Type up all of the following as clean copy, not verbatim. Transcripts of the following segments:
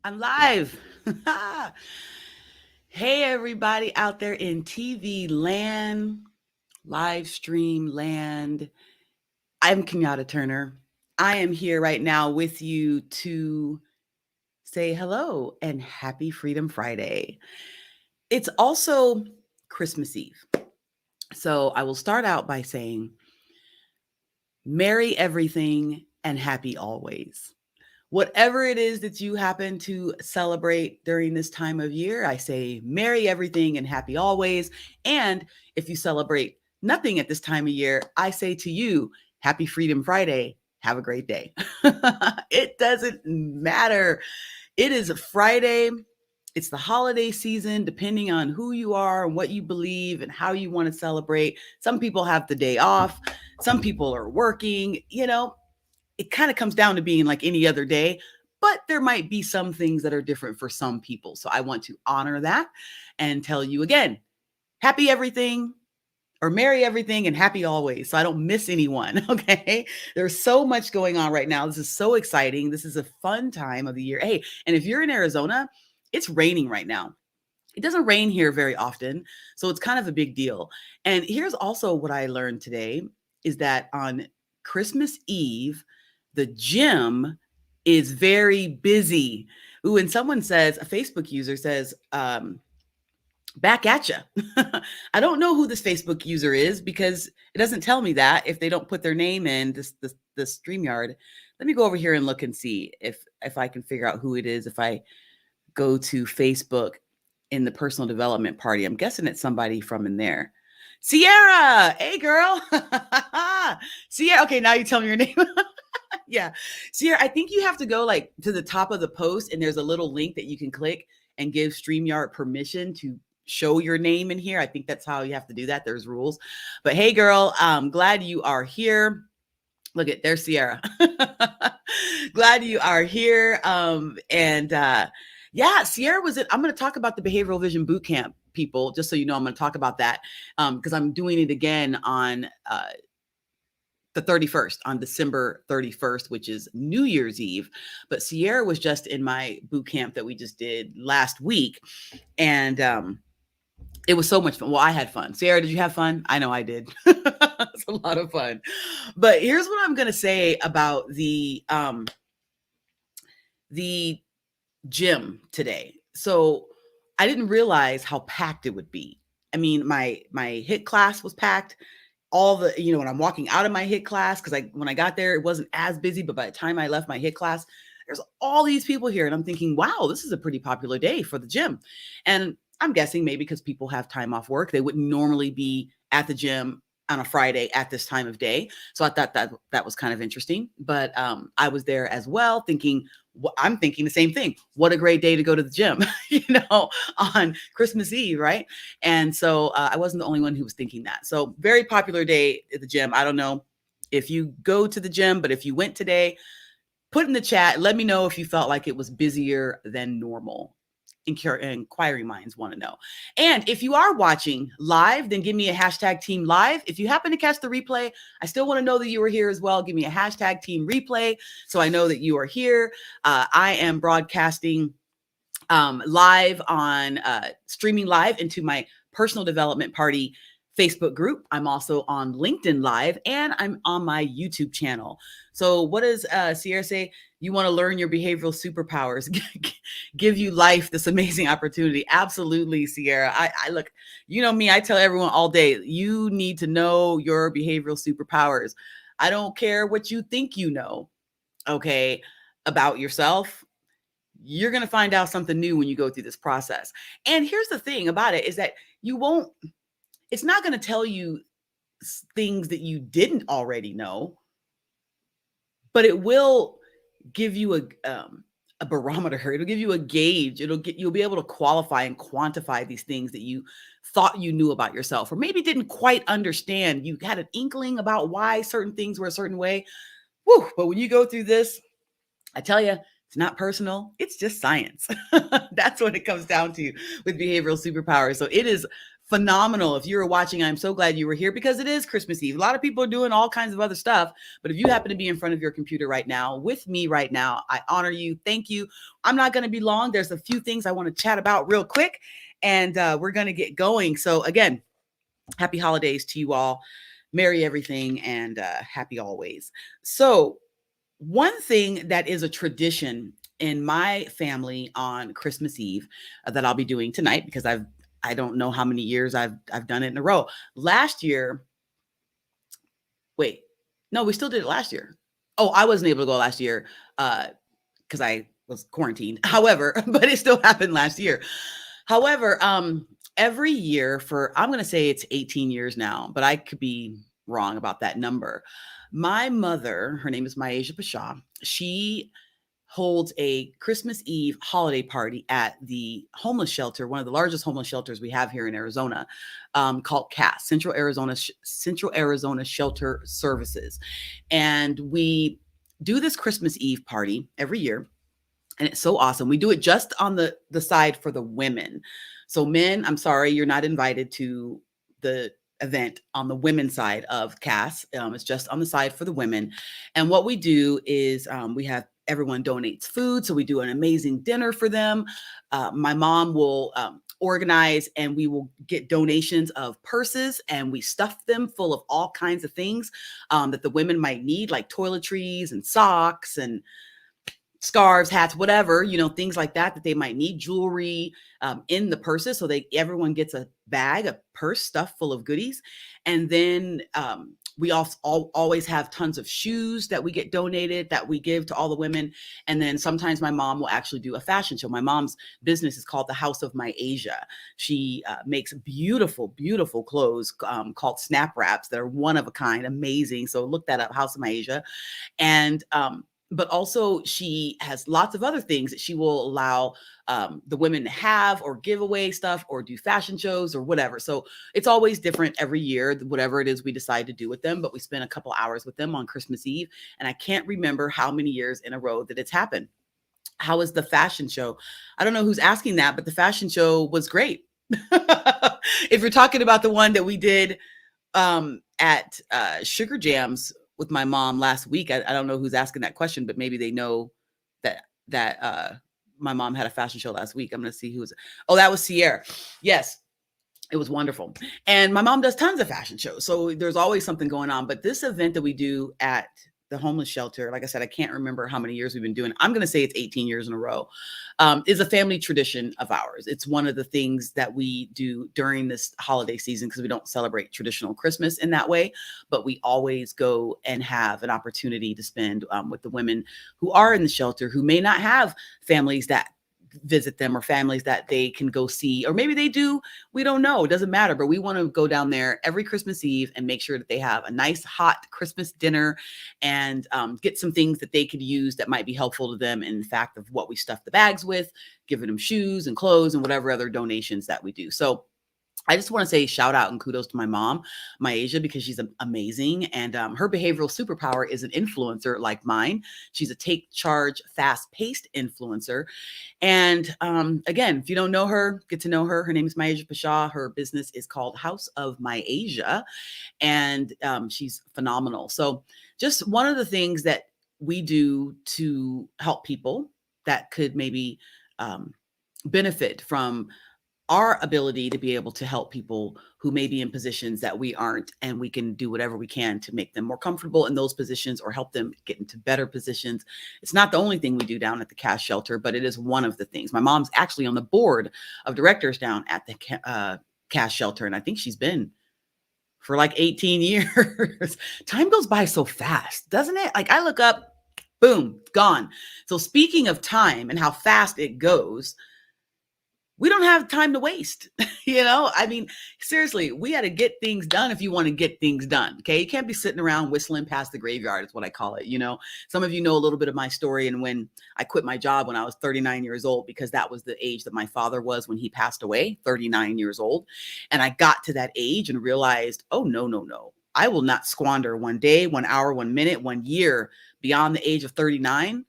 I'm live. Hey, everybody out there in TV land, live stream land. I'm Kenyatta Turner. I am here right now with you to say hello and happy Freedom Friday. It's also Christmas Eve. So I will start out by saying, Merry everything and happy always. Whatever it is that you happen to celebrate during this time of year, I say merry everything and happy always. And if you celebrate nothing at this time of year, I say to you, happy Freedom Friday. Have a great day. It doesn't matter. It is a Friday. It's the holiday season, depending on who you are and what you believe and how you want to celebrate. Some people have the day off. Some people are working, it kind of comes down to being like any other day, but there might be some things that are different for some people. So I want to honor that and tell you again, happy everything or merry everything and happy always. So I don't miss anyone. Okay. There's so much going on right now. This is so exciting. This is a fun time of the year. Hey, and if you're in Arizona, it's raining right now. It doesn't rain here very often. So it's kind of a big deal. And here's also what I learned today is that on Christmas Eve, the gym is very busy. Ooh, and someone says, a Facebook user says, back at you. I don't know who this Facebook user is because it doesn't tell me that if they don't put their name in this StreamYard. Let me go over here and look and see if I can figure out who it is. If I go to Facebook in the personal development party, I'm guessing it's somebody from in there. Sierra, hey girl. Sierra, okay, now you tell me your name. Yeah. Sierra, I think you have to go like to the top of the post and there's a little link that you can click and give StreamYard permission to show your name in here. I think that's how you have to do that. There's rules. But hey, girl, I'm glad you are here. Look at there's Sierra. Glad you are here. Yeah, Sierra was it. I'm going to talk about the Behavioral Vision Bootcamp, people, just so you know, I'm going to talk about that because I'm doing it again on the 31st, on December 31st, which is New Year's Eve. But Sierra was just in my boot camp that we just did last week. And it was so much fun. Well, I had fun. Sierra, did you have fun? I know I did. It's a lot of fun. But here's what I'm going to say about the gym today. So I didn't realize how packed it would be. I mean, my HIIT class was packed. All the, when I'm walking out of my HIIT class, because when I got there, it wasn't as busy, but by the time I left my HIIT class, there's all these people here. And I'm thinking, wow, this is a pretty popular day for the gym. And I'm guessing maybe because people have time off work, they wouldn't normally be at the gym on a Friday at this time of day. So I thought that was kind of interesting. But I was there as well thinking, I'm thinking the same thing. What a great day to go to the gym, on Christmas Eve, right? And so I wasn't the only one who was thinking that. So very popular day at the gym. I don't know if you go to the gym, but if you went today, put in the chat. Let me know if you felt like it was busier than normal. Inquiring minds want to know. And if you are watching live, then give me a hashtag team live. If you happen to catch the replay, I still want to know that you were here as well. Give me a hashtag team replay so I know that you are here. I am broadcasting live on streaming live into my personal development party Facebook group. I'm also on LinkedIn Live and I'm on my YouTube channel. So what does Sierra say? You want to learn your behavioral superpowers, give you life, this amazing opportunity. Absolutely, Sierra. I look, me, I tell everyone all day, you need to know your behavioral superpowers. I don't care what you think okay, about yourself. You're going to find out something new when you go through this process. And here's the thing about it is that it's not going to tell you things that you didn't already know, but it will give you a barometer. It'll give you a gauge. You'll be able to qualify and quantify these things that you thought you knew about yourself, or maybe didn't quite understand. You had an inkling about why certain things were a certain way. Woo, but when you go through this, I tell you, it's not personal. It's just science. That's what it comes down to with behavioral superpowers. So it is phenomenal. If you were watching, I'm so glad you were here because it is Christmas Eve. A lot of people are doing all kinds of other stuff, but if you happen to be in front of your computer right now with me right now, I honor you. Thank you. I'm not going to be long. There's a few things I want to chat about real quick, and we're going to get going. So again, happy holidays to you all. Merry everything, and happy always. So one thing that is a tradition in my family on Christmas Eve that I'll be doing tonight, because I don't know how many years I've done it in a row. Last year, wait, no, we still did it last year. Oh, I wasn't able to go last year because I was quarantined. However, but it still happened last year. However, every year for, I'm going to say it's 18 years now, but I could be wrong about that number. My mother, her name is Bouchard, she holds a Christmas Eve holiday party at the homeless shelter, one of the largest homeless shelters we have here in Arizona, called CAS, Central Arizona Shelter Services. And we do this Christmas Eve party every year. And it's so awesome. We do it just on the side for the women. So men, I'm sorry, you're not invited to the event on the women's side of CAS. It's just on the side for the women. And what we do is we have everyone donates food. So we do an amazing dinner for them. My mom will organize, and we will get donations of purses, and we stuff them full of all kinds of things that the women might need, like toiletries and socks and scarves, hats, whatever, things like that they might need, jewelry in the purses. So everyone gets a purse stuffed full of goodies. And then we also always have tons of shoes that we get donated that we give to all the women. And then sometimes my mom will actually do a fashion show. My mom's business is called the House of My Asia. She makes beautiful, beautiful clothes called snap wraps that are one of a kind, amazing. So look that up, House of My Asia. And but also she has lots of other things that she will allow the women to have or give away stuff or do fashion shows or whatever. So it's always different every year, whatever it is we decide to do with them. But we spend a couple hours with them on Christmas Eve. And I can't remember how many years in a row that it's happened. How is the fashion show? I don't know who's asking that, but the fashion show was great. If you're talking about the one that we did at Sugar Jams with my mom last week, I don't know who's asking that question, but maybe they know that my mom had a fashion show last week. I'm going to see who's. Oh, that was Sierra. Yes, it was wonderful. And my mom does tons of fashion shows, so there's always something going on. But this event that we do at the homeless shelter, like I said, I can't remember how many years we've been doing. I'm going to say it's 18 years in a row, is a family tradition of ours. It's one of the things that we do during this holiday season because we don't celebrate traditional Christmas in that way, but we always go and have an opportunity to spend with the women who are in the shelter, who may not have families that visit them or families that they can go see, or maybe they do, we don't know, it doesn't matter, but we want to go down there every Christmas Eve and make sure that they have a nice hot Christmas dinner and get some things that they could use that might be helpful to them in fact of what we stuff the bags with, giving them shoes and clothes and whatever other donations that we do. So I just want to say shout out and kudos to my mom, Asia, because she's amazing. And her behavioral superpower is an influencer like mine. She's a take charge, fast paced influencer. And again, if you don't know her, get to know her. Her name is Asia Pasha. Her business is called House of My Asia. And she's phenomenal. So just one of the things that we do to help people that could maybe benefit from our ability to be able to help people who may be in positions that we aren't, and we can do whatever we can to make them more comfortable in those positions or help them get into better positions. It's not the only thing we do down at the CAS shelter, but it is one of the things. My mom's actually on the board of directors down at the CAS shelter, and I think she's been for like 18 years. Time goes by so fast, doesn't it? Like I look up, boom, gone. So speaking of time and how fast it goes, we don't have time to waste. I mean, seriously, we got to get things done if you want to get things done. Okay. You can't be sitting around whistling past the graveyard is what I call it. Some of you know a little bit of my story and when I quit my job when I was 39 years old, because that was the age that my father was when he passed away, 39 years old. And I got to that age and realized, oh, no. I will not squander 1 day, 1 hour, 1 minute, 1 year beyond the age of 39.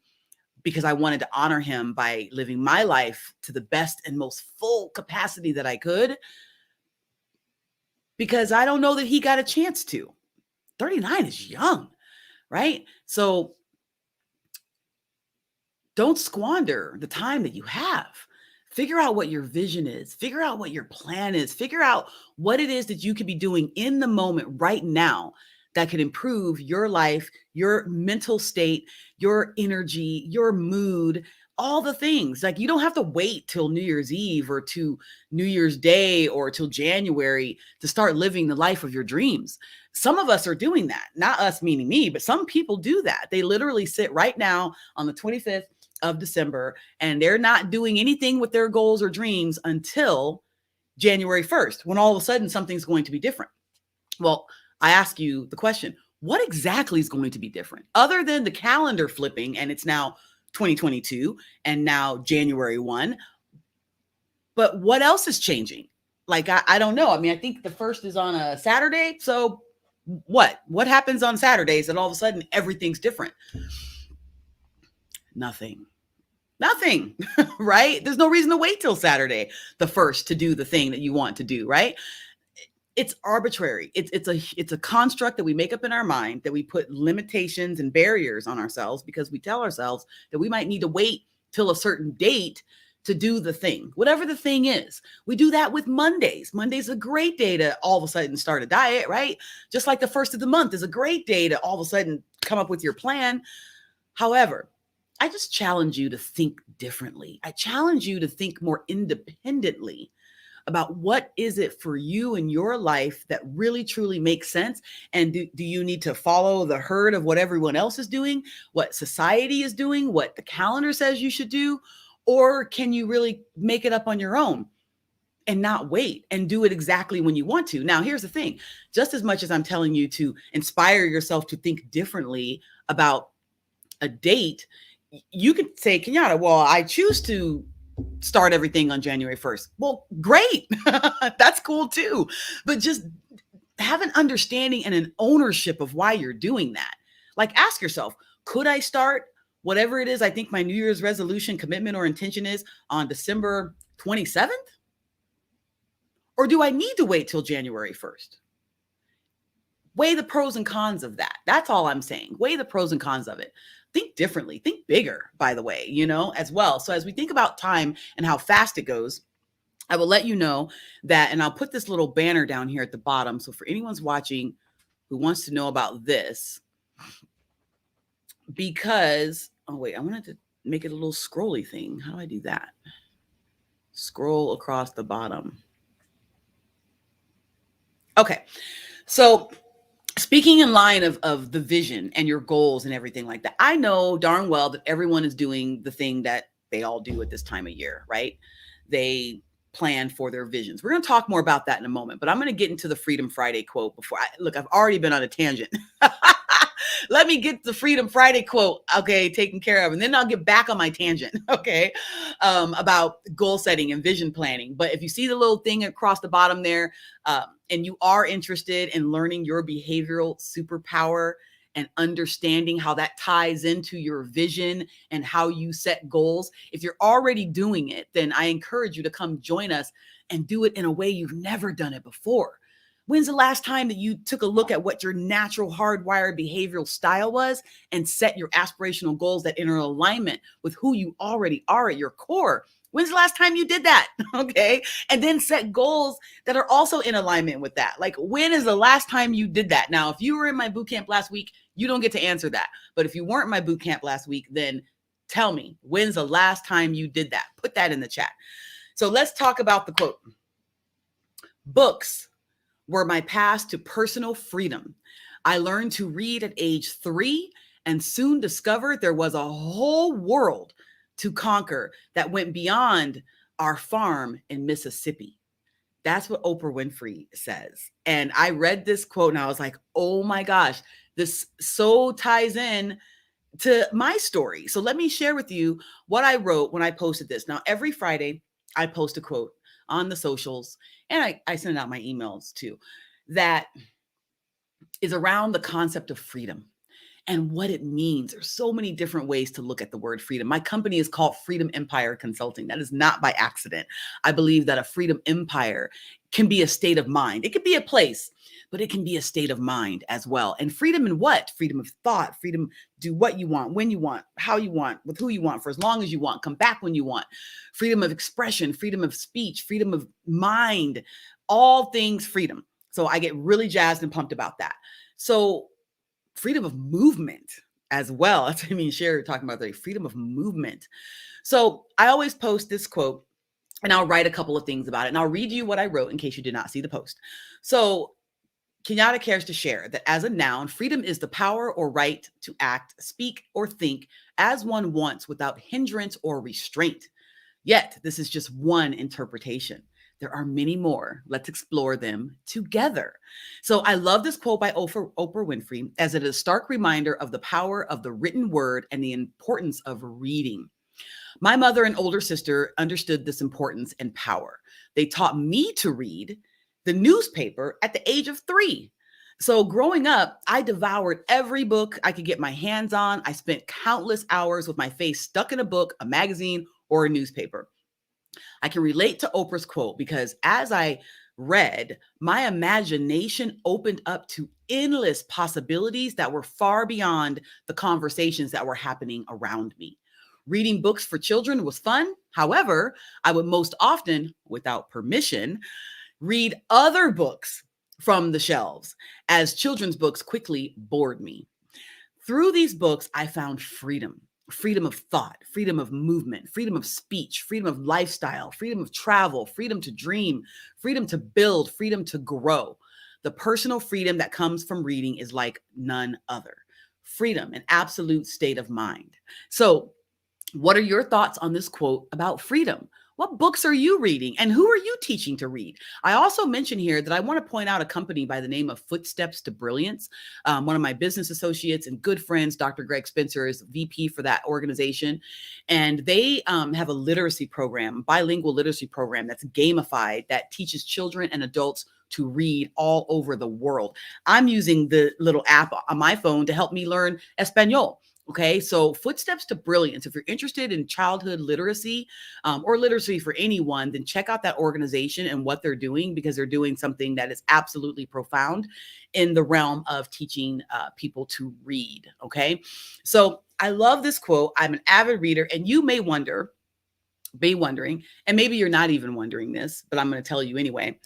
Because I wanted to honor him by living my life to the best and most full capacity that I could. because I don't know that he got a chance to. 39 is young, right? So don't squander the time that you have. Figure out what your vision is. Figure out what your plan is. Figure out what it is that you could be doing in the moment right now that could improve your life, your mental state, your energy, your mood, all the things. Like, you don't have to wait till New Year's Eve or to New Year's Day or till January to start living the life of your dreams. Some of us are doing that, not us meaning me, but some people do that. They literally sit right now on the 25th of December and they're not doing anything with their goals or dreams until January 1st, when all of a sudden something's going to be different. Well, I ask you the question, what exactly is going to be different other than the calendar flipping and it's now 2022 and now January 1? But what else is changing? Like, I don't know. I mean, I think the first is on a Saturday. So what happens on Saturdays that all of a sudden everything's different? Nothing, right? There's no reason to wait till Saturday, the first, to do the thing that you want to do, right? It's arbitrary. It's a construct that we make up in our mind, that we put limitations and barriers on ourselves because we tell ourselves that we might need to wait till a certain date to do the thing, whatever the thing is. We do that with Mondays. Monday's a great day to all of a sudden start a diet, right? Just like the first of the month is a great day to all of a sudden come up with your plan. However, I just challenge you to think differently. I challenge you to think more independently about what is it for you in your life that really truly makes sense. And do you need to follow the herd of what everyone else is doing, what society is doing, what the calendar says you should do? Or can you really make it up on your own and not wait and do it exactly when you want to? Now, here's the thing. Just as much as I'm telling you to inspire yourself to think differently about a date, you could say, Kenyatta, well, I choose to start everything on January 1st. Well, great. That's cool too. But just have an understanding and an ownership of why you're doing that. Like, ask yourself, could I start whatever it is I think my New Year's resolution, commitment, or intention is on December 27th? Or do I need to wait till January 1st? Weigh the pros and cons of that. That's all I'm saying. Weigh the pros and cons of it. Think differently, think bigger, by the way, as well. So as we think about time and how fast it goes, I will let you know that, and I'll put this little banner down here at the bottom. So for anyone's watching who wants to know about this, because, oh wait, I wanted to make it a little scrolly thing. How do I do that? Scroll across the bottom. Okay. So speaking in line of the vision and your goals and everything like that, I know darn well that everyone is doing the thing that they all do at this time of year, right? They plan for their visions. We're going to talk more about that in a moment, but I'm going to get into the Freedom Friday quote before I've already been on a tangent. Let me get the Freedom Friday quote, okay, taken care of, and then I'll get back on my tangent, okay, about goal setting and vision planning. But if you see the little thing across the bottom there, and you are interested in learning your behavioral superpower and understanding how that ties into your vision and how you set goals, if you're already doing it, then I encourage you to come join us and do it in a way you've never done it before. When's the last time that you took a look at what your natural hardwired behavioral style was and set your aspirational goals that enter alignment with who you already are at your core? When's the last time you did that? Okay. And then set goals that are also in alignment with that. Like, when is the last time you did that? Now, if you were in my boot camp last week, you don't get to answer that. But if you weren't in my boot camp last week, then tell me, when's the last time you did that? Put that in the chat. So let's talk about the quote. Books were my path to personal freedom. I learned to read at age 3 and soon discovered there was a whole world to conquer that went beyond our farm in Mississippi. That's what Oprah Winfrey says. And I read this quote and I was like, oh my gosh, this so ties in to my story. So let me share with you what I wrote when I posted this. Now, every Friday, I post a quote on the socials, and I send out my emails too, that is around the concept of freedom. and what it means. There's so many different ways to look at the word freedom. My company is called Freedom Empire Consulting. That is not by accident. I believe that a freedom empire can be a state of mind. It can be a place, but it can be a state of mind as well. And freedom in what? Freedom of thought, freedom to do what you want, when you want, how you want, with who you want, for as long as you want, come back when you want. Freedom of expression, freedom of speech, freedom of mind, all things freedom. So I get really jazzed and pumped about that. So freedom of movement as well. That's what I mean, Sharon talking about the freedom of movement. So I always post this quote and I'll write a couple of things about it. And I'll read you what I wrote in case you did not see the post. So Kenyatta cares to share that as a noun, freedom is the power or right to act, speak, or think as one wants without hindrance or restraint. Yet, this is just one interpretation. There are many more. Let's explore them together. So I love this quote by Oprah Winfrey, as it is a stark reminder of the power of the written word and the importance of reading. My mother and older sister understood this importance and power. They taught me to read the newspaper at the age of 3. So growing up, I devoured every book I could get my hands on. I spent countless hours with my face stuck in a book, a magazine, or a newspaper. I can relate to Oprah's quote because as I read, my imagination opened up to endless possibilities that were far beyond the conversations that were happening around me. Reading books for children was fun. However, I would most often, without permission, read other books from the shelves, as children's books quickly bored me. Through these books, I found freedom. Freedom of thought, freedom of movement, freedom of speech, freedom of lifestyle, freedom of travel, freedom to dream, freedom to build, freedom to grow. The personal freedom that comes from reading is like none other. Freedom, an absolute state of mind. So, what are your thoughts on this quote about freedom? What books are you reading and who are you teaching to read? I also mentioned here that I want to point out a company by the name of Footsteps to Brilliance. One of my business associates and good friends, Dr. Greg Spencer, is VP for that organization. And they have a literacy program, bilingual literacy program that's gamified that teaches children and adults to read all over the world. I'm using the little app on my phone to help me learn Espanol. Okay, so Footsteps to Brilliance. If you're interested in childhood literacy or literacy for anyone, then check out that organization and what they're doing, because they're doing something that is absolutely profound in the realm of teaching people to read. Okay, so I love this quote. I'm an avid reader, and you may be wondering, and maybe you're not even wondering this, but I'm going to tell you anyway.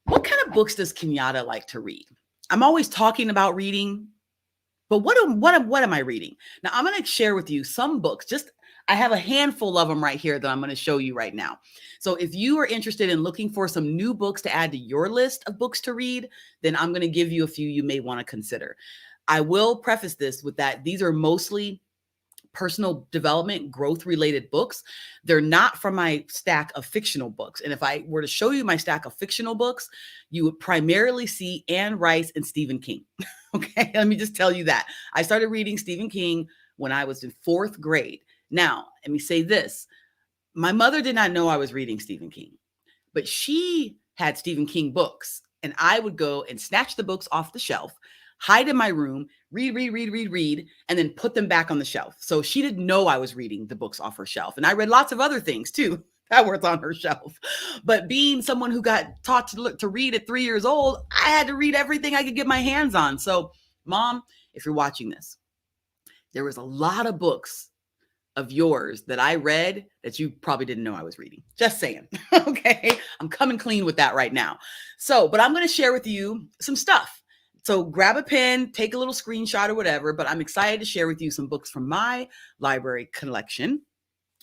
What kind of books does Kenyatta like to read? I'm always talking about reading. But what am I reading? Now, I'm going to share with you some books. I have a handful of them right here that I'm going to show you right now. So if you are interested in looking for some new books to add to your list of books to read, then I'm going to give you a few you may want to consider. I will preface this with that these are mostly personal development, growth-related books. They're not from my stack of fictional books. And if I were to show you my stack of fictional books, you would primarily see Anne Rice and Stephen King. Okay, let me just tell you that. I started reading Stephen King when I was in 4th grade. Now, let me say this. My mother did not know I was reading Stephen King, but she had Stephen King books, and I would go and snatch the books off the shelf, hide in my room, read, and then put them back on the shelf. So she didn't know I was reading the books off her shelf. And I read lots of other things too that were on her shelf. But being someone who got taught to read at 3 years old, I had to read everything I could get my hands on. So Mom, if you're watching this, there was a lot of books of yours that I read that you probably didn't know I was reading. Just saying. Okay. I'm coming clean with that right now. So, but I'm going to share with you some stuff. So grab a pen, take a little screenshot or whatever, but I'm excited to share with you some books from my library collection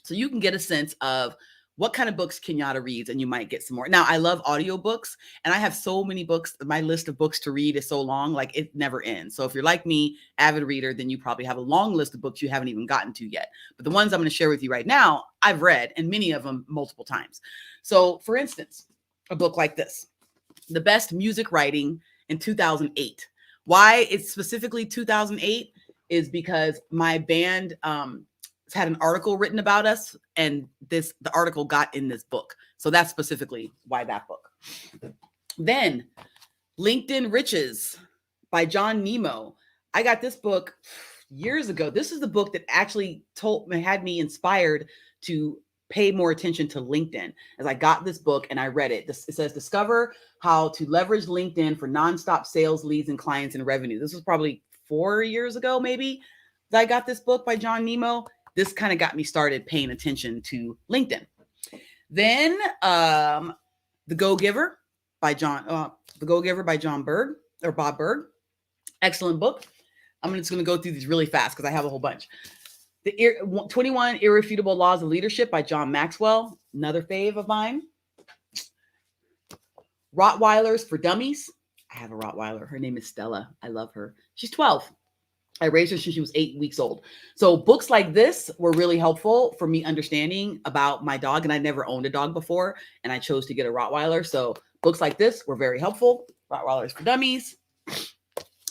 so you can get a sense of what kind of books Kenyatta reads, and you might get some more. Now, I love audiobooks, and I have so many books. My list of books to read is so long, like it never ends. So if you're like me, avid reader, then you probably have a long list of books you haven't even gotten to yet. But the ones I'm going to share with you right now, I've read, and many of them multiple times. So for instance, a book like this, The Best Music Writing in 2008. Why it's specifically 2008 is because my band had an article written about us, and the article got in this book. So that's specifically why that book. Then LinkedIn Riches by Nemo. I got this book years ago. This is the book that actually had me inspired to pay more attention to LinkedIn. As I got this book and I read it, it says Discover How to Leverage LinkedIn for Nonstop Sales, Leads, and Clients and Revenue. This was probably 4 years ago, maybe, that I got this book by John Nemo. This kind of got me started paying attention to LinkedIn. Then The Go-Giver by John Berg or Bob Berg. Excellent book. I'm just going to go through these really fast because I have a whole bunch. The 21 Irrefutable Laws of Leadership by John Maxwell, another fave of mine. Rottweilers for Dummies. I have a Rottweiler. Her name is Stella. I love her. She's 12. I raised her since she was 8 weeks old. So books like this were really helpful for me understanding about my dog. And I never owned a dog before, and I chose to get a Rottweiler. So books like this were very helpful. Rottweilers for Dummies.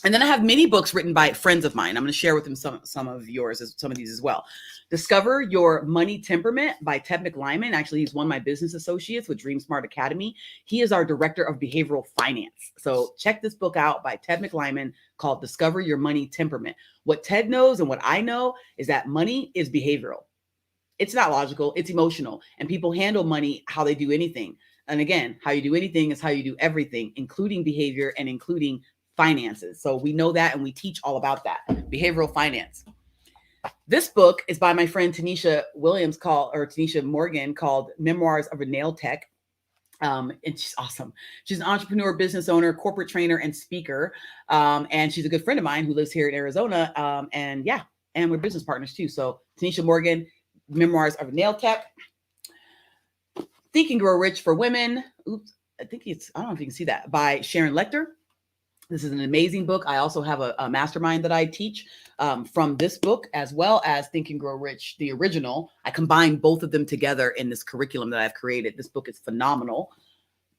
And then I have many books written by friends of mine. I'm going to share with them some of these as well. Discover Your Money Temperament by Ted McLyman. Actually, he's one of my business associates with Dream Smart Academy. He is our director of behavioral finance. So check this book out by Ted McLyman called Discover Your Money Temperament. What Ted knows and what I know is that money is behavioral. It's not logical. It's emotional. And people handle money how they do anything. And again, how you do anything is how you do everything, including behavior and including finances. So we know that, and we teach all about that. Behavioral finance. This book is by my friend Tanisha Morgan called Memoirs of a Nail Tech. And she's awesome. She's an entrepreneur, business owner, corporate trainer, and speaker. And she's a good friend of mine who lives here in Arizona. And we're business partners too. So Tanisha Morgan, Memoirs of a Nail Tech. Think and Grow Rich for Women. I don't know if you can see that, by Sharon Lechter. This is an amazing book. I also have a mastermind that I teach from this book, as well as Think and Grow Rich, the original. I combine both of them together in this curriculum that I've created. This book is phenomenal,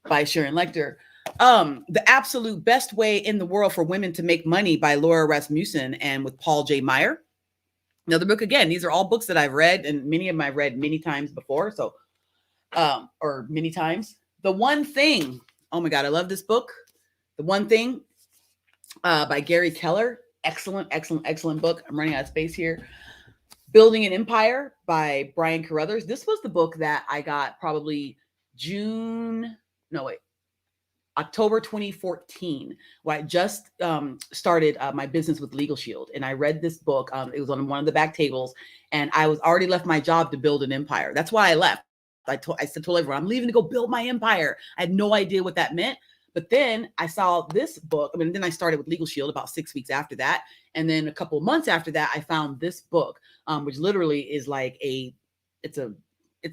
by Sharon Lechter. The Absolute Best Way in the World for Women to Make Money by Laura Rasmussen and with Paul J. Meyer. Another book, again, these are all books that I've read, and many of them I've read many times before. So, or many times. The One Thing. Oh my God, I love this book. The One Thing. By Gary Keller. Excellent, excellent, excellent book. I'm running out of space here. Building an Empire by Brian Carruthers. This was the book that I got probably October 2014, when I just started my business with Legalshield. And I read this book. It was on one of the back tables, and I was already left my job to build an empire. That's why I left. I told everyone, I'm leaving to go build my empire. I had no idea what that meant. But then I saw this book. Then I started with Legalshield about 6 weeks after that. And then a couple of months after that, I found this book, which literally is like it's a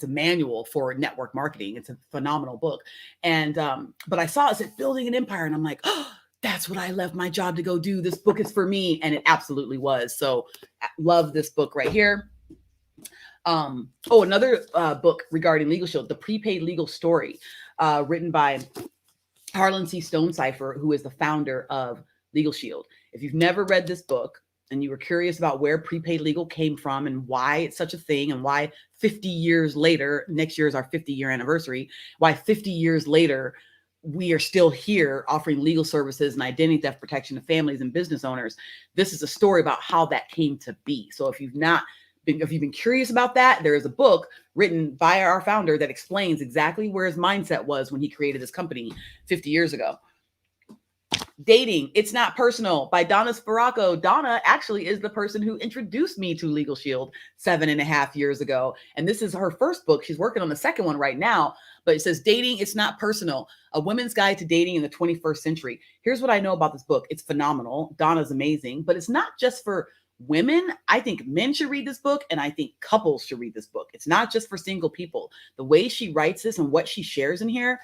manual for network marketing. It's a phenomenal book. And, but I saw it said Building an Empire. And I'm like, oh, that's what I left my job to go do. This book is for me. And it absolutely was. So I love this book right here. Another book regarding Legalshield, The Prepaid Legal Story, written by Harlan C. Stonecipher, who is the founder of Legalshield. If you've never read this book and you were curious about where prepaid legal came from and why it's such a thing, and why 50 years later, next year is our 50-year anniversary, why 50 years later we are still here offering legal services and identity theft protection to families and business owners, this is a story about how that came to be. So if you've been curious about that, there is a book written by our founder that explains exactly where his mindset was when he created this company 50 years ago. Dating, It's Not Personal by Donna Sparacco. Donna actually is the person who introduced me to Legalshield 7.5 years ago. And this is her first book. She's working on the second one right now, but it says Dating, It's Not Personal, a women's guide to dating in the 21st century. Here's what I know about this book. It's phenomenal. Donna's amazing, but it's not just for women. I think men should read this book, and I think couples should read this book. It's not just for single people. The way she writes this and what she shares in here,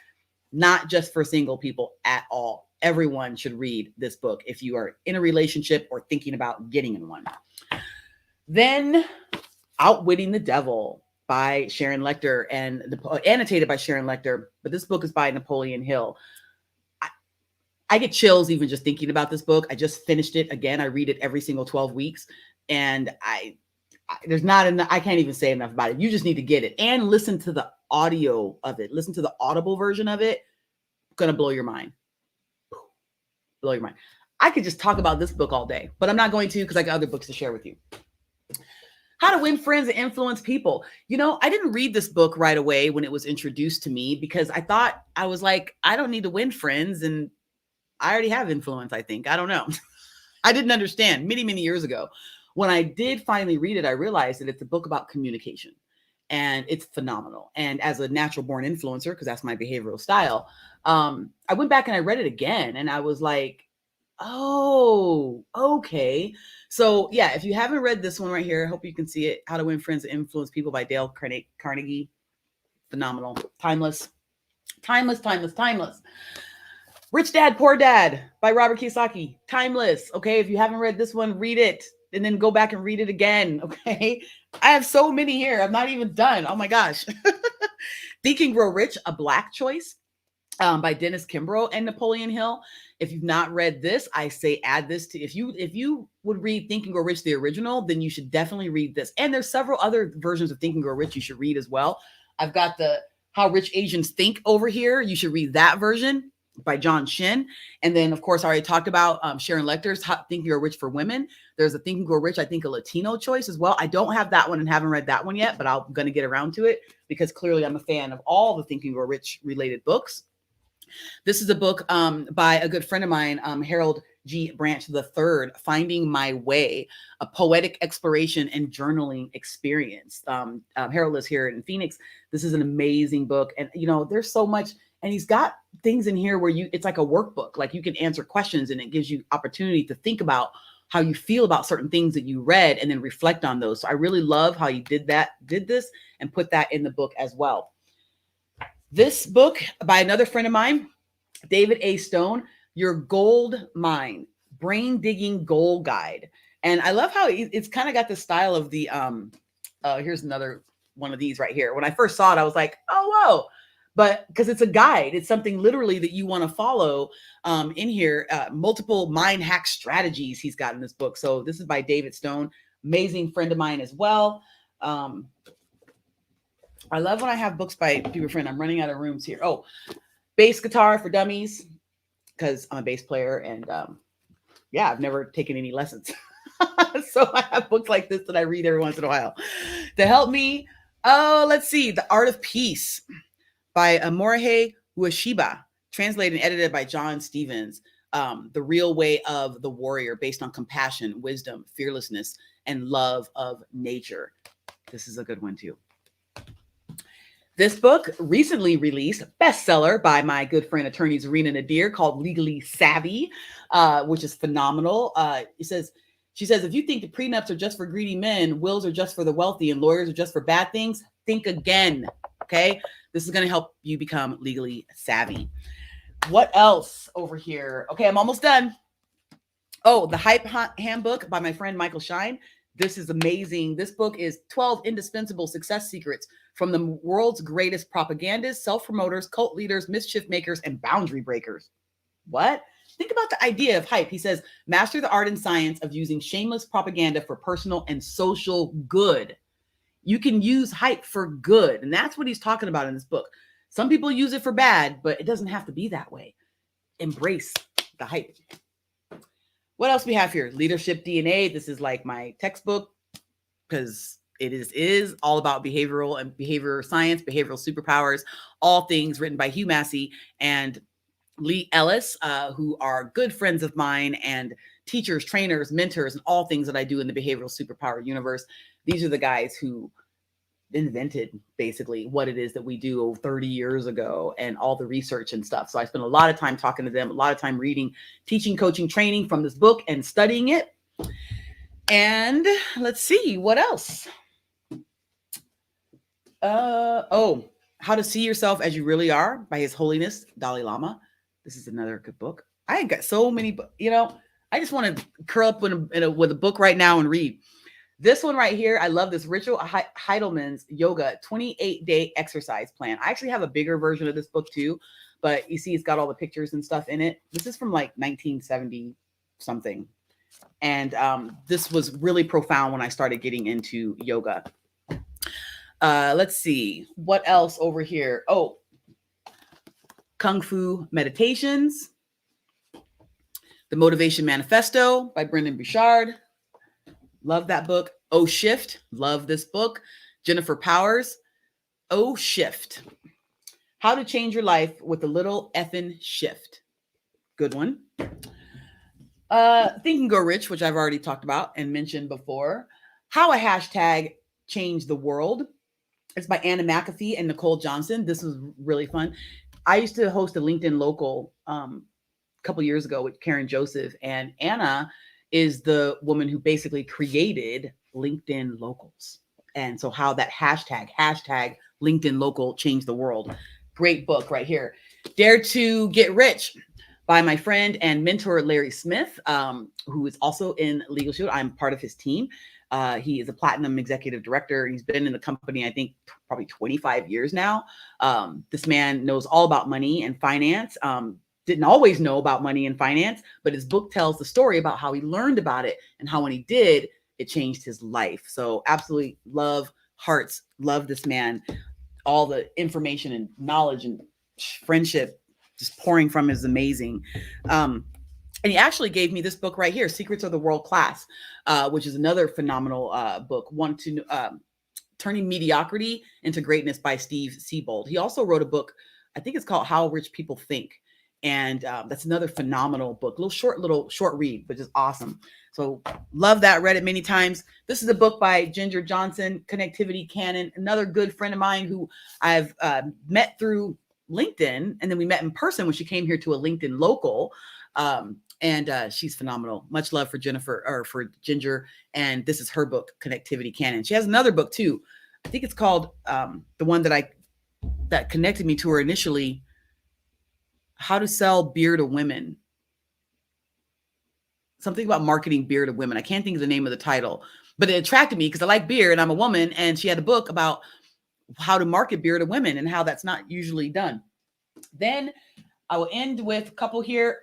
not just for single people at all. Everyone should read this book if you are in a relationship or thinking about getting in one. Then Outwitting the Devil by Sharon Lechter, and annotated by Sharon Lechter, but this book is by Napoleon Hill. I get chills even just thinking about this book. I just finished it again. I read it every single 12 weeks. And there's not enough, I can't even say enough about it. You just need to get it and listen to the audio of it. Listen to the audible version of it. Gonna blow your mind. Blow your mind. I could just talk about this book all day, but I'm not going to because I got other books to share with you. How to Win Friends and Influence People. You know, I didn't read this book right away when it was introduced to me because I was like, I don't need to win friends and I already have influence, I think. I don't know. I didn't understand many, many years ago. When I did finally read it, I realized that it's a book about communication and it's phenomenal. And as a natural born influencer, because that's my behavioral style, I went back and I read it again and I was like, oh, okay. So yeah, if you haven't read this one right here, I hope you can see it. How to Win Friends and Influence People by Dale Carnegie. Phenomenal. Timeless. Timeless, timeless, timeless. Rich Dad, Poor Dad by Robert Kiyosaki. Timeless. Okay. If you haven't read this one, read it and then go back and read it again. Okay. I have so many here. I'm not even done. Oh my gosh. Think and Grow Rich, A Black Choice by Dennis Kimbrough and Napoleon Hill. If you've not read this, I say add this to, if you would read Think and Grow Rich, the original, then you should definitely read this. And there's several other versions of Think and Grow Rich you should read as well. I've got the How Rich Asians Think over here. You should read that version by John Shin. And then, of course, I already talked about Sharon Lechter's Think and Grow Rich for Women. There's a Think and Grow Rich, I think a Latino choice as well. I don't have that one and haven't read that one yet, but I'm going to get around to it because clearly I'm a fan of all the Think and Grow Rich related books. This is a book by a good friend of mine, Harold G. Branch III, Finding My Way, a poetic exploration and journaling experience. Harold is here in Phoenix. This is an amazing book. And, you know, there's so much, and he's got things in here where it's like a workbook, like you can answer questions and it gives you opportunity to think about how you feel about certain things that you read and then reflect on those. So I really love how he did this and put that in the book as well. This book by another friend of mine, David A. Stone, Your Gold Mine, Brain Digging Goal Guide. And I love how it's kind of got the style of the, here's another one of these right here. When I first saw it, I was like, oh, whoa. But because it's a guide, it's something literally that you want to follow in here. Multiple mind hack strategies he's got in this book. So this is by David Stone, amazing friend of mine as well. I love when I have books by people friend. I'm running out of rooms here. Oh, Bass Guitar for Dummies, because I'm a bass player and yeah, I've never taken any lessons. So I have books like this that I read every once in a while to help me. Oh, let's see. The Art of Peace by Amorehai Ushiba, translated and edited by John Stevens. The Real Way of the Warrior, based on compassion, wisdom, fearlessness, and love of nature. This is a good one too. This book, recently released, bestseller by my good friend, attorney Zarina Nadir, called Legally Savvy, which is phenomenal. She says, if you think the prenups are just for greedy men, wills are just for the wealthy, and lawyers are just for bad things, think again, okay? This is going to help you become legally savvy. What else over here? Okay, I'm almost done. Oh, The Hype Handbook by my friend Michael Shine. This is amazing. This book is 12 indispensable success secrets from the world's greatest propagandists, self-promoters, cult leaders, mischief makers, and boundary breakers. What? Think about the idea of hype. He says, master the art and science of using shameless propaganda for personal and social good. You can use hype for good. And that's what he's talking about in this book. Some people use it for bad, but it doesn't have to be that way. Embrace the hype. What else we have here? Leadership DNA. This is like my textbook because it is all about behavioral and behavior science, behavioral superpowers, all things written by Hugh Massey and Lee Ellis, who are good friends of mine and teachers, trainers, mentors, and all things that I do in the behavioral superpower universe. These are the guys who invented basically what it is that we do 30 years ago and all the research and stuff. So I spent a lot of time talking to them, a lot of time reading, teaching, coaching, training from this book and studying it. And let's see what else. How to See Yourself as You Really Are by His Holiness, Dalai Lama. This is another good book. I got so many, I just want to curl up with a book right now and read. This one right here, I love this. Ritual Heidelman's Yoga 28-day exercise plan. I actually have a bigger version of this book too, but you see it's got all the pictures and stuff in it. This is from like 1970 something. And this was really profound when I started getting into yoga. Let's see. What else over here? Oh, Kung Fu Meditations The Motivation Manifesto by Bouchard. Love that book. Oh Shift. Love this book. Jennifer Powers. Oh Shift. How to Change Your Life with a Little Effin' Shift. Good one. Think and Grow Rich, which I've already talked about and mentioned before. How a Hashtag Changed the World. It's by Anna McAfee and Nicole Johnson. This was really fun. I used to host a LinkedIn Local a couple years ago with Karen Joseph, and Anna is the woman who basically created LinkedIn Locals. And so how that hashtag LinkedIn Local changed the world. Great book right here. Dare to Get Rich by my friend and mentor, Larry Smith, who is also in Legalshield. I'm part of his team. He is a platinum executive director. He's been in the company, I think, probably 25 years now. This man knows all about money and finance. Didn't always know about money and finance, but his book tells the story about how he learned about it and how when he did, it changed his life. So absolutely love this man. All the information and knowledge and friendship just pouring from is amazing. And he actually gave me this book right here, Secrets of the World Class, which is another phenomenal book. Turning Mediocrity into Greatness by Steve Siebold. He also wrote a book, I think it's called How Rich People Think. And that's another phenomenal book, little short read, but just awesome. So love that, read it many times. This is a book by Ginger Johnson, Connectivity Canon, another good friend of mine who I've met through LinkedIn. And then we met in person when she came here to a LinkedIn Local. And she's phenomenal. Much love for Ginger. And this is her book, Connectivity Canon. She has another book too. I think it's called the one that connected me to her initially, How to Sell Beer to Women. Something about marketing beer to women. I can't think of the name of the title, but it attracted me because I like beer and I'm a woman. And she had a book about how to market beer to women and how that's not usually done. Then I will end with a couple here.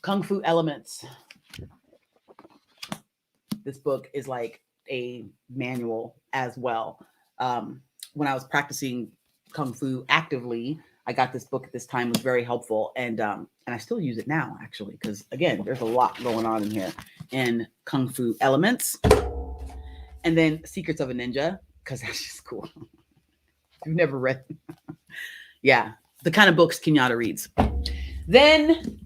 Kung Fu Elements. This book is like a manual as well. When I was practicing Kung Fu actively, I got this book at this time. It was very helpful. And I still use it now, actually, because, again, there's a lot going on in here. And Kung Fu Elements. And then Secrets of a Ninja, because that's just cool. You've never read. Yeah, the kind of books Kenyatta reads. Then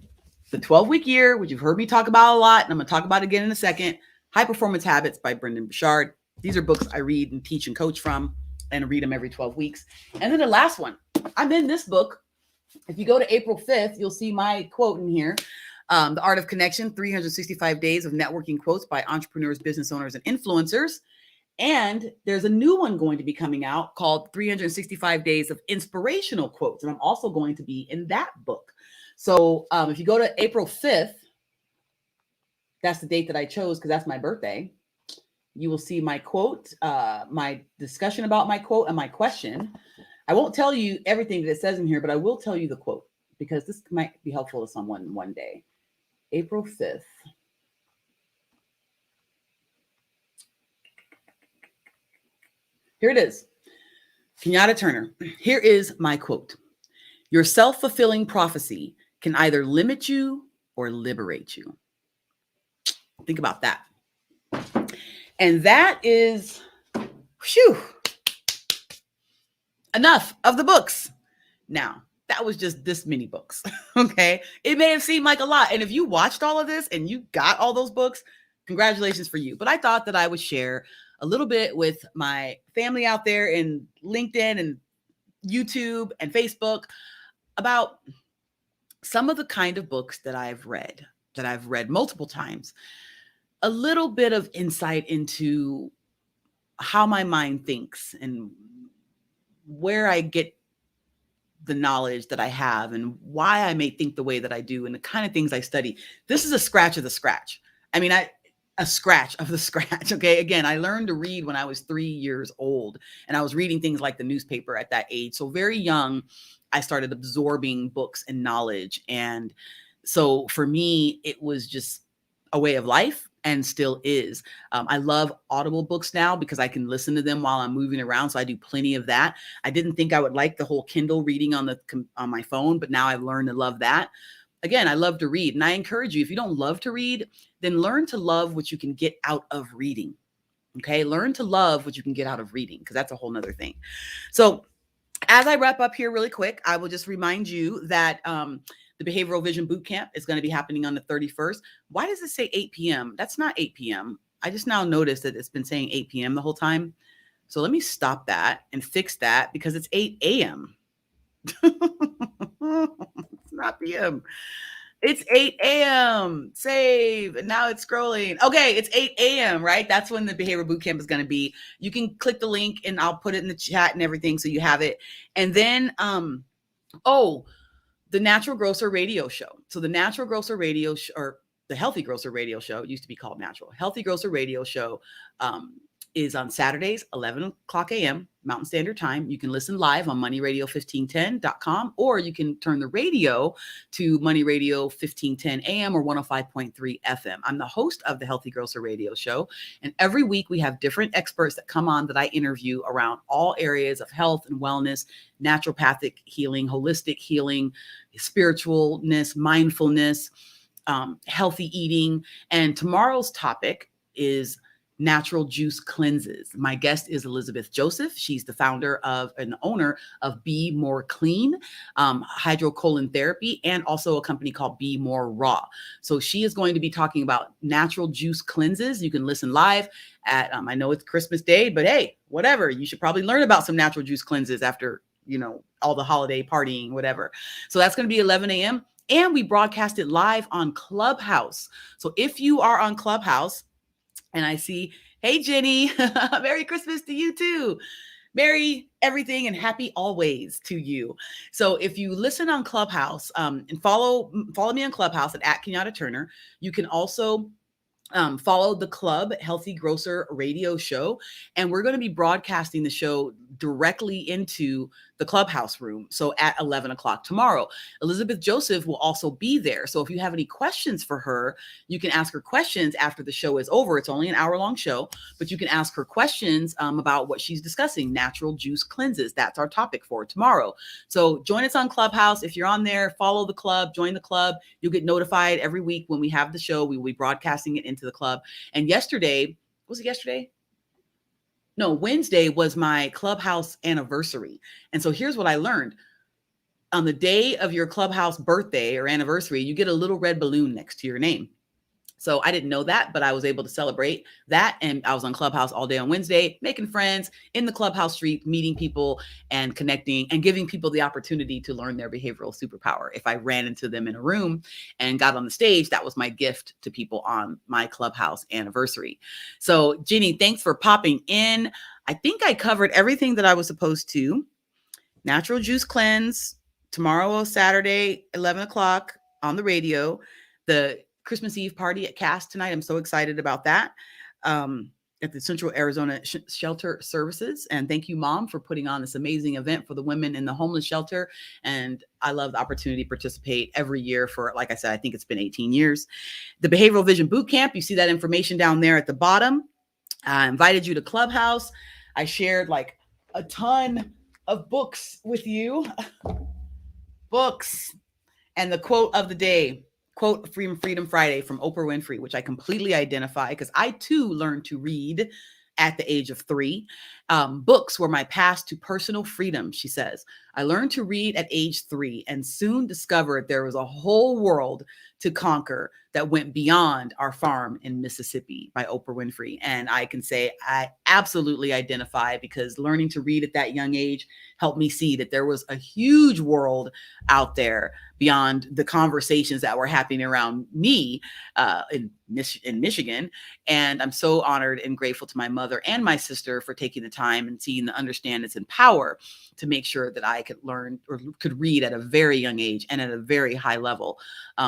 the 12-week year, which you've heard me talk about a lot, and I'm going to talk about again in a second. High Performance Habits by Bouchard. These are books I read and teach and coach from, and read them every 12 weeks. And then the last one, I'm in this book. If you go to April 5th, you'll see my quote in here. The Art of Connection, 365 Days of Networking Quotes by Entrepreneurs, Business Owners, and Influencers. And there's a new one going to be coming out called 365 Days of Inspirational Quotes. And I'm also going to be in that book. So if you go to April 5th, that's the date that I chose because that's my birthday. You will see my quote, my discussion about my quote, and my question. I won't tell you everything that it says in here, but I will tell you the quote because this might be helpful to someone one day. April 5th. Here it is. Kenyatta Turner. Here is my quote. Your self-fulfilling prophecy can either limit you or liberate you. Think about that. And that is, enough of the books. Now, that was just this many books, okay? It may have seemed like a lot. And if you watched all of this and you got all those books, congratulations for you. But I thought that I would share a little bit with my family out there in LinkedIn and YouTube and Facebook about some of the kind of books that I've read multiple times. A little bit of insight into how my mind thinks and where I get the knowledge that I have and why I may think the way that I do and the kind of things I study. This is a scratch of the scratch. I mean, a scratch of the scratch. Okay. Again, I learned to read when I was 3 years old and I was reading things like the newspaper at that age. So very young, I started absorbing books and knowledge. And so for me, it was just a way of life and still is. I love Audible books now because I can listen to them while I'm moving around. So I do plenty of that. I didn't think I would like the whole Kindle reading on my phone, but now I've learned to love that. again, I love to read. And I encourage you, if you don't love to read, then learn to love what you can get out of reading. Okay. Learn to love what you can get out of reading, because that's a whole nother thing. So as I wrap up here really quick, I will just remind you that the Behavioral Vision Bootcamp is going to be happening on the 31st. Why does it say 8 p.m.? That's not 8 p.m. I just now noticed that it's been saying 8 p.m. the whole time. So let me stop that and fix that, because it's 8 a.m. It's not p.m. It's 8 a.m. Save. And now it's scrolling. Okay, it's 8 a.m., right? That's when the Behavioral Bootcamp is going to be. You can click the link and I'll put it in the chat and everything so you have it. And then, the Natural Grocer Radio Show. So the Natural Grocer Radio or the Healthy Grocer Radio Show, it used to be called Natural. Healthy Grocer Radio Show is on Saturdays, 11 o'clock a.m. Mountain Standard Time. You can listen live on moneyradio1510.com, or you can turn the radio to Money Radio 1510 AM or 105.3 FM. I'm the host of the Healthy Grocer Radio Show, and every week we have different experts that come on that I interview around all areas of health and wellness, naturopathic healing, holistic healing, spiritualness, mindfulness, healthy eating. And tomorrow's topic is natural juice cleanses. My guest is Elizabeth Joseph. She's the founder of and owner of Be More Clean, hydrocolon therapy, and also a company called Be More Raw. So she is going to be talking about natural juice cleanses. You can listen live at, I know it's Christmas Day, but hey, whatever. You should probably learn about some natural juice cleanses after, all the holiday partying, whatever. So that's going to be 11 a.m. And we broadcast it live on Clubhouse. So if you are on Clubhouse, and I see, hey, Jenny, Merry Christmas to you too. Merry everything and happy always to you. So if you listen on Clubhouse and follow me on Clubhouse at Kenyatta Turner, you can also follow the club, Healthy Grocer Radio Show. And we're going to be broadcasting the show directly into the Clubhouse room. So at 11 o'clock tomorrow, Elizabeth Joseph will also be there. So if you have any questions for her, you can ask her questions after the show is over. It's only an hour-long show, but you can ask her questions about what she's discussing, natural juice cleanses. That's our topic for tomorrow. So join us on Clubhouse. If you're on there, follow the club, join the club. You'll get notified every week when we have the show. We will be broadcasting it into the club. And yesterday, was it yesterday? No, Wednesday was my Clubhouse anniversary. And so here's what I learned. On the day of your Clubhouse birthday or anniversary, you get a little red balloon next to your name. So I didn't know that, but I was able to celebrate that. And I was on Clubhouse all day on Wednesday, making friends in the Clubhouse street, meeting people and connecting and giving people the opportunity to learn their behavioral superpower. If I ran into them in a room and got on the stage, that was my gift to people on my Clubhouse anniversary. So Jenny, thanks for popping in. I think I covered everything that I was supposed to. Natural juice cleanse tomorrow, Saturday, 11 o'clock on the radio. The Christmas Eve party at Cast tonight. I'm so excited about that at the Central Arizona Shelter Services. And thank you, Mom, for putting on this amazing event for the women in the homeless shelter. And I love the opportunity to participate every year for, like I said, I think it's been 18 years. The Behavioral Vision Bootcamp, you see that information down there at the bottom. I invited you to Clubhouse. I shared like a ton of books with you. Books. And the quote of the day. Quote, Freedom Friday from Oprah Winfrey, which I completely identify because I too learned to read at the age of 3. Books were my path to personal freedom, she says. I learned to read at age 3 and soon discovered there was a whole world to conquer that went beyond our farm in Mississippi, by Oprah Winfrey. And I can say I absolutely identify, because learning to read at that young age helped me see that there was a huge world out there beyond the conversations that were happening around me in Michigan. And I'm so honored and grateful to my mother and my sister for taking the time and seeing the understandings and power to make sure that I could learn or could read at a very young age and at a very high level,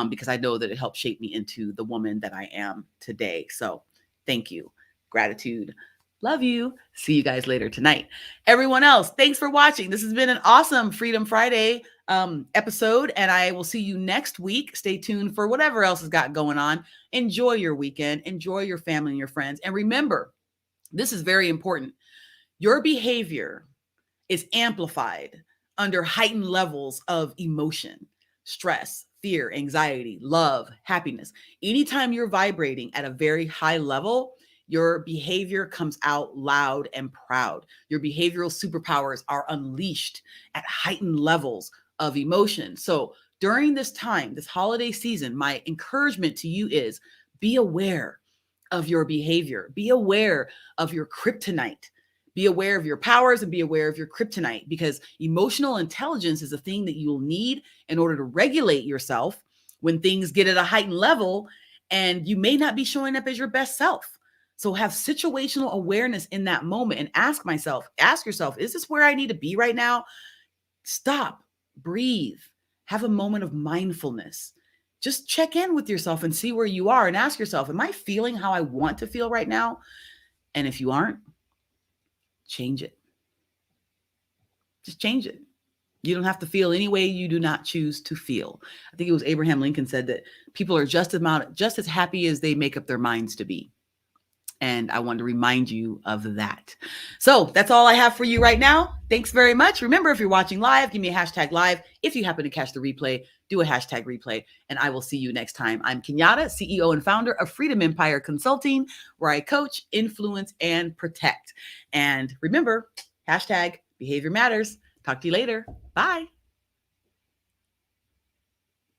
because I know that it helped shape me into the woman that I am today. So thank you. Gratitude. Love you. See you guys later tonight. Everyone else, thanks for watching. This has been an awesome Freedom Friday episode, and I will see you next week. Stay tuned for whatever else has got going on. Enjoy your weekend. Enjoy your family and your friends. And remember, this is very important. Your behavior is amplified under heightened levels of emotion, stress, fear, anxiety, love, happiness. Anytime you're vibrating at a very high level, your behavior comes out loud and proud. Your behavioral superpowers are unleashed at heightened levels of emotion. So during this time, this holiday season, my encouragement to you is be aware of your behavior. Be aware of your kryptonite. Be aware of your powers and be aware of your kryptonite, because emotional intelligence is a thing that you'll need in order to regulate yourself when things get at a heightened level and you may not be showing up as your best self. So have situational awareness in that moment and ask yourself, is this where I need to be right now? Stop, breathe, have a moment of mindfulness. Just check in with yourself and see where you are and ask yourself, am I feeling how I want to feel right now? And if you aren't, change it. Just change it. You don't have to feel any way you do not choose to feel. I think it was Abraham Lincoln said that people are just as happy as they make up their minds to be. And I want to remind you of that. So that's all I have for you right now. Thanks very much. Remember, if you're watching live, give me a hashtag live. If you happen to catch the replay, do a hashtag replay, and I will see you next time. I'm Kenyatta, CEO and founder of Freedom Empire Consulting, where I coach, influence, and protect. And remember, hashtag behavior matters. Talk to you later. Bye.